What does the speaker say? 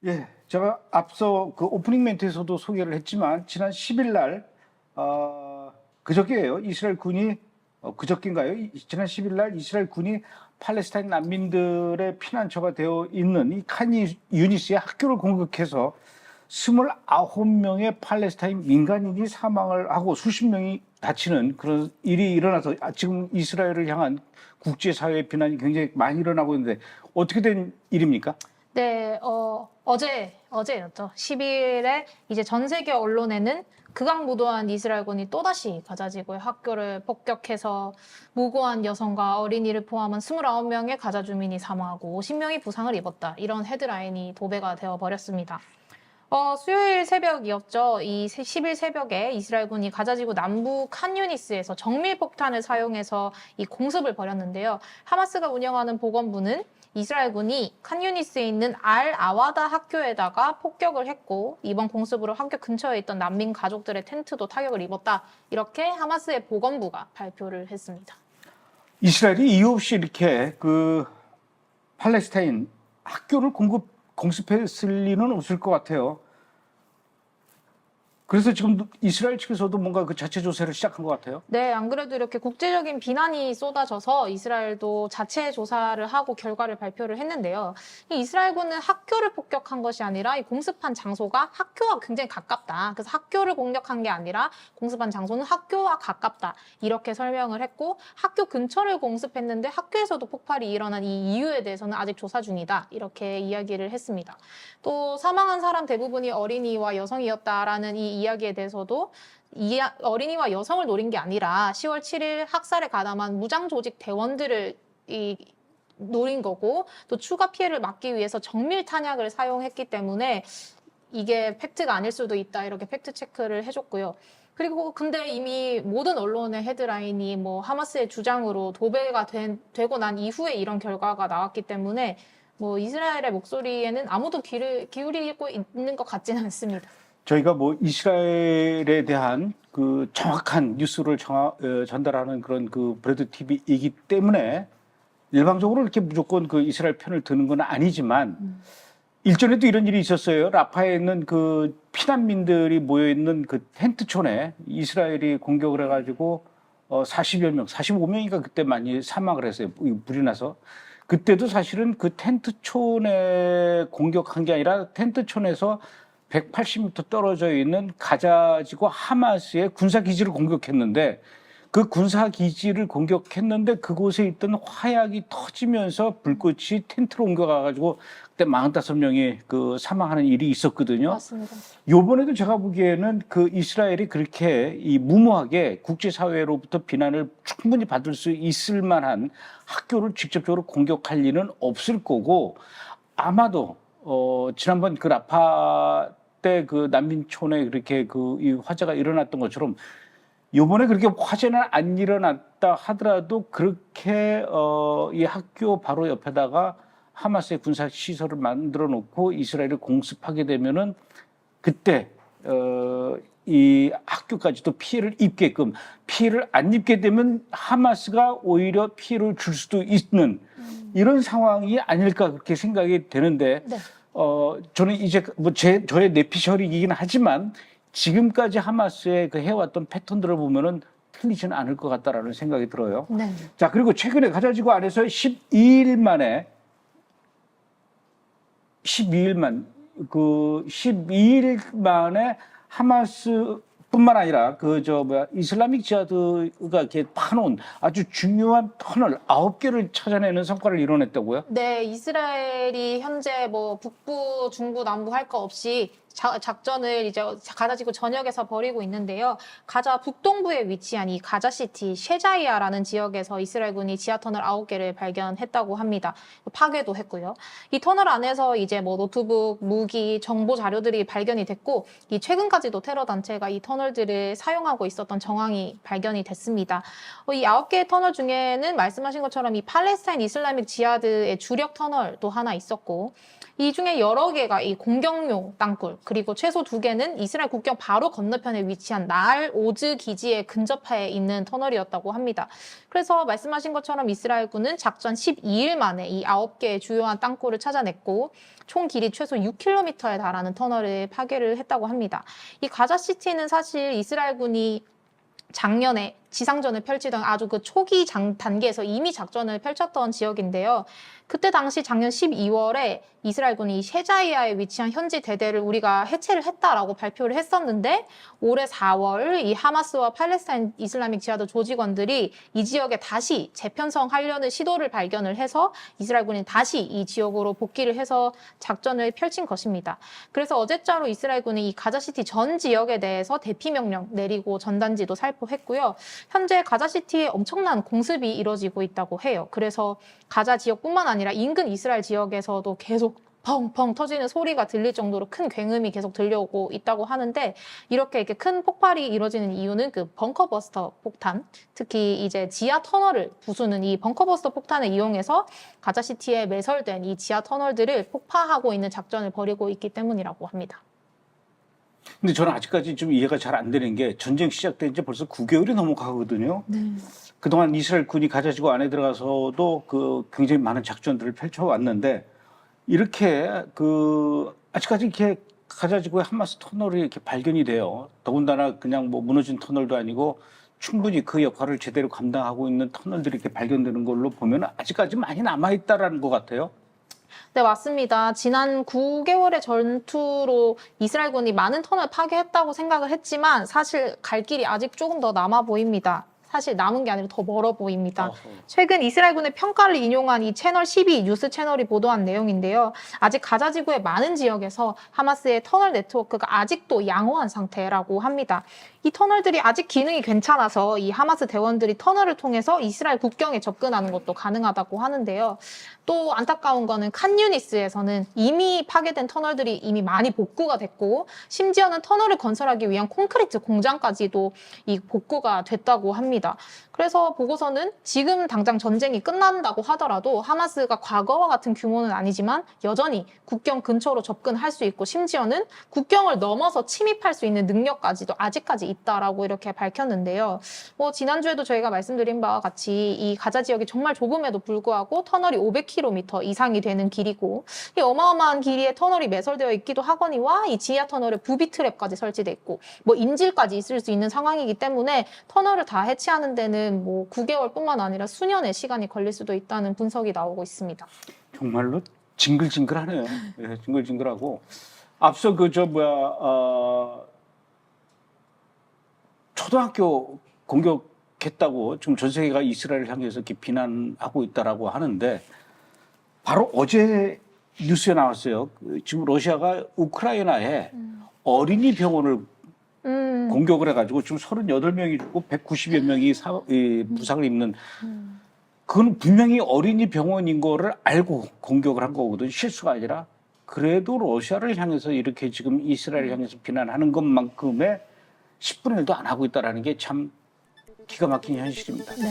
예, 제가 앞서 그 오프닝 멘트에서도 소개를 했지만 지난 10일 날 그저께예요. 이스라엘 군이 그저께인가요? 지난 10일 날 이스라엘 군이 팔레스타인 난민들의 피난처가 되어 있는 이 칸 유니스의 학교를 공격해서 29명의 팔레스타인 민간인이 사망을 하고 수십 명이 다치는 그런 일이 일어나서 지금 이스라엘을 향한 국제사회의 비난이 굉장히 많이 일어나고 있는데 어떻게 된 일입니까? 네, 어제였죠. 10일에 이제 전 세계 언론에는 극악무도한 이스라엘군이 또다시 가자 지구의 학교를 폭격해서 무고한 여성과 어린이를 포함한 29명의 가자 주민이 사망하고 50명이 부상을 입었다. 이런 헤드라인이 도배가 되어 버렸습니다. 수요일 새벽이었죠. 이 10일 새벽에 이스라엘군이 가자지구 남부 칸 유니스에서 정밀폭탄을 사용해서 이 공습을 벌였는데요. 하마스가 운영하는 보건부는 이스라엘군이 칸 유니스에 있는 알 아와다 학교에다가 폭격을 했고 이번 공습으로 학교 근처에 있던 난민 가족들의 텐트도 타격을 입었다. 이렇게 하마스의 보건부가 발표를 했습니다. 이스라엘이 이유 없이 이렇게 그 팔레스타인 학교를 공습했을 리는 없을 것 같아요. 그래서 지금 이스라엘 측에서도 뭔가 그 자체 조사를 시작한 것 같아요. 네, 안 그래도 이렇게 국제적인 비난이 쏟아져서 이스라엘도 자체 조사를 하고 결과를 발표를 했는데요. 이 이스라엘군은 학교를 폭격한 것이 아니라 이 공습한 장소가 학교와 굉장히 가깝다. 그래서 학교를 공격한 게 아니라 공습한 장소는 학교와 가깝다. 이렇게 설명을 했고 학교 근처를 공습했는데 학교에서도 폭발이 일어난 이 이유에 대해서는 아직 조사 중이다. 이렇게 이야기를 했습니다. 또 사망한 사람 대부분이 어린이와 여성이었다라는 이 이야기에 대해서도 어린이와 여성을 노린 게 아니라 10월 7일 학살에 가담한 무장 조직 대원들을 노린 거고 또 추가 피해를 막기 위해서 정밀 탄약을 사용했기 때문에 이게 팩트가 아닐 수도 있다 이렇게 팩트 체크를 해줬고요. 그리고 근데 이미 모든 언론의 헤드라인이 뭐 하마스의 주장으로 도배가 되고 난 이후에 이런 결과가 나왔기 때문에 뭐 이스라엘의 목소리에는 아무도 귀를 기울이고 있는 것 같지는 않습니다. 저희가 뭐 이스라엘에 대한 그 정확한 뉴스를 전달하는 그런 그 브레드 TV이기 때문에 일방적으로 이렇게 무조건 그 이스라엘 편을 드는 건 아니지만 일전에도 이런 일이 있었어요. 라파에 있는 그 피난민들이 모여 있는 그 텐트촌에 이스라엘이 공격을 해가지고 40여 명, 45명인가 그때 많이 사망을 했어요. 불이 나서. 그때도 사실은 그 텐트촌에 공격한 게 아니라 텐트촌에서 180m 떨어져 있는 가자지구 하마스의 군사기지를 공격했는데 그 군사기지를 공격했는데 그곳에 있던 화약이 터지면서 불꽃이 텐트로 옮겨가가지고 그때 45명이 그 사망하는 일이 있었거든요. 맞습니다. 요번에도 제가 보기에는 그 이스라엘이 그렇게 이 무모하게 국제사회로부터 비난을 충분히 받을 수 있을 만한 학교를 직접적으로 공격할 리는 없을 거고 아마도 지난번 그 라파 때 그 난민촌에 그렇게 그 이 화재가 일어났던 것처럼 요번에 그렇게 화재는 안 일어났다 하더라도 그렇게 이 학교 바로 옆에다가 하마스의 군사 시설을 만들어 놓고 이스라엘을 공습하게 되면은 그때 이 학교까지도 피해를 입게끔 피해를 안 입게 되면 하마스가 오히려 피해를 줄 수도 있는 이런 상황이 아닐까 그렇게 생각이 되는데 네. 저는 이제 뭐 저의 내피셜이긴 하지만 지금까지 하마스의 그 해왔던 패턴들을 보면은 틀리지는 않을 것 같다라는 생각이 들어요. 네. 자, 그리고 최근에 가자지구 안에서 12일 만에 하마스뿐만 아니라 이슬라믹 지하드가 이렇게 파놓은 아주 중요한 터널 9개를 찾아내는 성과를 이뤄냈다고요? 네, 이스라엘이 현재 뭐 북부, 중부, 남부 할 거 없이 작전을 이제 가자지구 전역에서 벌이고 있는데요. 가자 북동부에 위치한 이 가자시티 셰자이아라는 지역에서 이스라엘군이 지하터널 9개를 발견했다고 합니다. 파괴도 했고요. 이 터널 안에서 이제 뭐 노트북, 무기, 정보 자료들이 발견이 됐고 이 최근까지도 테러 단체가 이 터널들을 사용하고 있었던 정황이 발견이 됐습니다. 이 9개의 터널 중에는 말씀하신 것처럼 이 팔레스타인 이슬라믹 지하드의 주력 터널도 하나 있었고 이 중에 여러 개가 이 공격용 땅굴, 그리고 최소 2개는 이스라엘 국경 바로 건너편에 위치한 나알 오즈 기지에 근접해 있는 터널이었다고 합니다. 그래서 말씀하신 것처럼 이스라엘군은 작전 12일 만에 이 9개의 주요한 땅굴을 찾아냈고 총 길이 최소 6km에 달하는 터널을 파괴를 했다고 합니다. 이 가자시티는 사실 이스라엘군이 작년에 지상전을 펼치던 아주 그 초기 단계에서 이미 작전을 펼쳤던 지역인데요. 그때 당시 작년 12월에 이스라엘군이 셰자이아에 위치한 현지 대대를 우리가 해체를 했다라고 발표를 했었는데 올해 4월 이 하마스와 팔레스타인 이슬라믹 지하드 조직원들이 이 지역에 다시 재편성하려는 시도를 발견을 해서 이스라엘군이 다시 이 지역으로 복귀를 해서 작전을 펼친 것입니다. 그래서 어제자로 이스라엘군이 이 가자시티 전 지역에 대해서 대피 명령 내리고 전단지도 살포했고요. 현재 가자시티에 엄청난 공습이 이뤄지고 있다고 해요. 그래서 가자 지역뿐만 아니라 인근 이스라엘 지역에서도 계속 펑펑 터지는 소리가 들릴 정도로 큰 굉음이 계속 들려오고 있다고 하는데 이렇게 큰 폭발이 이뤄지는 이유는 그 벙커버스터 폭탄, 특히 이제 지하 터널을 부수는 이 벙커버스터 폭탄을 이용해서 가자시티에 매설된 이 지하 터널들을 폭파하고 있는 작전을 벌이고 있기 때문이라고 합니다. 근데 저는 아직까지 좀 이해가 잘 안 되는 게 전쟁 시작된 지 벌써 9개월이 넘어가거든요. 그동안 이스라엘 군이 가자지구 안에 들어가서도 그 굉장히 많은 작전들을 펼쳐왔는데 이렇게 아직까지 이렇게 가자지구의 하마스 터널이 이렇게 발견이 돼요. 더군다나 그냥 뭐 무너진 터널도 아니고 충분히 그 역할을 제대로 감당하고 있는 터널들이 이렇게 발견되는 걸로 보면 아직까지 많이 남아있다라는 것 같아요. 네, 맞습니다. 지난 9개월의 전투로 이스라엘군이 많은 터널을 파괴했다고 생각을 했지만 사실 갈 길이 아직 조금 더 남아 보입니다. 사실 남은 게 아니라 더 멀어 보입니다. 최근 이스라엘군의 평가를 인용한 이 채널 12 뉴스 채널이 보도한 내용인데요. 아직 가자 지구의 많은 지역에서 하마스의 터널 네트워크가 아직도 양호한 상태라고 합니다. 이 터널들이 아직 기능이 괜찮아서 이 하마스 대원들이 터널을 통해서 이스라엘 국경에 접근하는 것도 가능하다고 하는데요. 또 안타까운 거는 칸 유니스에서는 이미 파괴된 터널들이 이미 많이 복구가 됐고 심지어는 터널을 건설하기 위한 콘크리트 공장까지도 이 복구가 됐다고 합니다. 그래서 보고서는 지금 당장 전쟁이 끝난다고 하더라도 하마스가 과거와 같은 규모는 아니지만 여전히 국경 근처로 접근할 수 있고 심지어는 국경을 넘어서 침입할 수 있는 능력까지도 아직까지 있다라고 이렇게 밝혔는데요. 지난주에도 저희가 말씀드린 바와 같이 이 가자 지역이 정말 좁음에도 불구하고 터널이 500km 이상이 되는 길이고 이 어마어마한 길이에 터널이 매설되어 있기도 하거니와 이 지하 터널에 부비 트랩까지 설치돼 있고 인질까지 있을 수 있는 상황이기 때문에 터널을 다 해체하는 데는 9개월뿐만 아니라 수년의 시간이 걸릴 수도 있다는 분석이 나오고 있습니다. 정말로 징글징글하네요. 네, 징글징글하고 앞서 초등학교 공격했다고 지금 전 세계가 이스라엘을 향해서 이렇게 비난하고 있다라고 하는데 바로 어제 뉴스에 나왔어요. 지금 러시아가 우크라이나에 어린이 병원을 공격을 해가지고 지금 38명이 죽고 190여 명이 부상을 입는 그건 분명히 어린이 병원인 거를 알고 공격을 한 거거든요. 실수가 아니라. 그래도 러시아를 향해서 이렇게 지금 이스라엘을 향해서 비난하는 것만큼의 10분의 1도 안 하고 있다는 게 참 기가 막힌 현실입니다. 네.